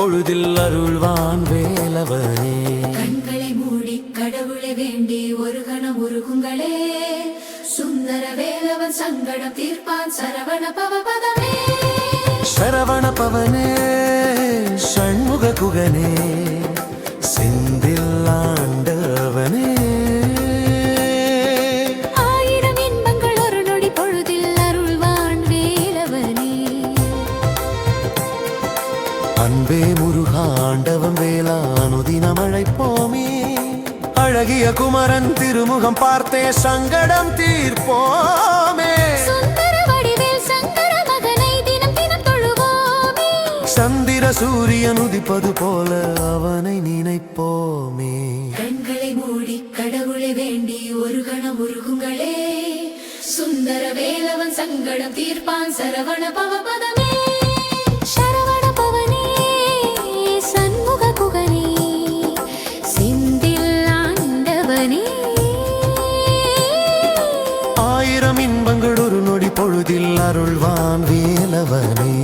பொழுதில் அருள்வான் வேலவனே. கண்களை மூடி கடவுளை வேண்டி ஒரு கணம் உருகுங்களே. சுந்தர வேலவன் சங்கடம் தீர்ப்பான் சரவண பவபதமே. சரவண பவனே ஷண்முக குகனே செந்தில் ஆண்டவனே. ஆயிரம் இன்பங்கள் ஒரு நொடி பொழுதில் அருள்வான் வேலவனே. அன்பே முருகா ஆண்டவன் வேலா அனுதினம் அழைப்போமே. அழகிய குமரன் திருமுகம் பார்த்தே சங்கடம் தீர்ப்போமே. சந்திர சூரியன் உதிப்பது போல அவனை நினைப்போமே. கண்களை மூடி கடவுளை வேண்டி ஒரு கணம் உருகுங்களே. சுந்தர வேலவன் சங்கடம் தீர்ப்பான் சரவண பவபதமே. சரவண பவனே சண்முக குகனே செந்தில் ஆண்டவனே. ஆயிரம் இன்பங்கள் ஒரு நொடி பொழுதில் அருள்வான் வேலவனே.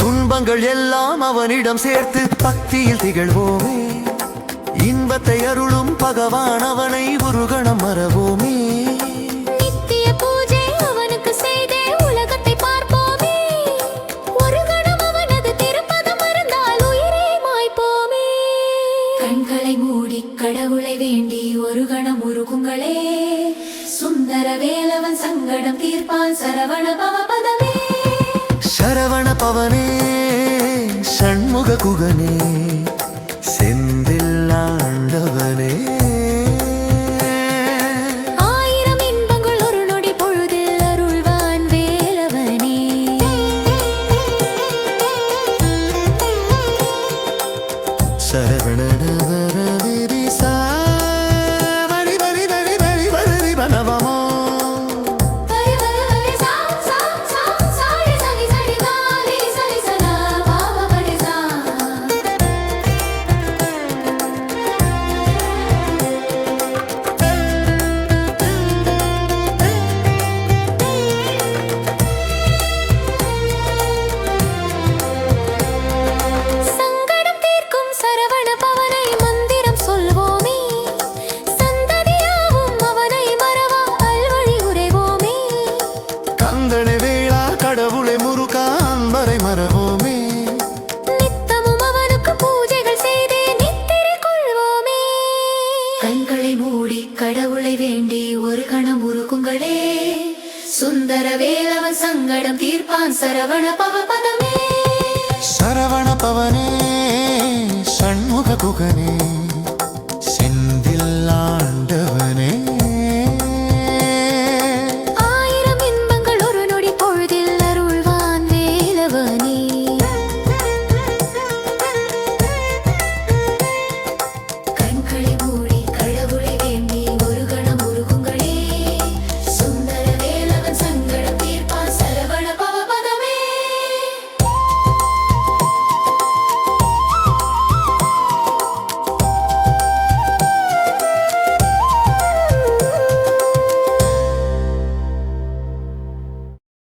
துன்பங்கள் எல்லாம் அவனிடம் சேர்த்து பக்தியில் திகழ்வோமே. இன்பத்தை அருளும் பகவான் அவனை ஒரு கணம் மறவோமே. நித்திய பூஜை அவனுக்கு செய்தே உலகத்தை பார்ப்போமே. ஒரு கணம் அவனது திருப்பதம் மறந்தால் உயிரை மாய்ப்போமே. கண்களை மூடி கடவுளை வேண்டி ஒரு கணம் உருகுங்களே. சுந்தர வேலவன் சங்கடம் தீர்ப்பான் சரவண பவபதமே. சரவண பவனே ஷண்முக குகனே செந்தில் ஆண்டவனே. ஆயிரம் இன்பங்கள் ஒரு நொடி பொழுதில் அருள்வான் வேலவனே. சரவண பனவமோ கடவுளை முருகா அன்பரை மறவோமே. நித்தமும் அவனுக்கு பூஜைகள் செய்தே நித்திரை கொள்வோமே. கண்களை மூடி கடவுளை வேண்டி ஒரு கணம் உருகுங்களே. சுந்தர வேலவன் சங்கடம் தீர்ப்பான் சரவண பவபதமே. சரவண பவனே ஷண்முக குகனே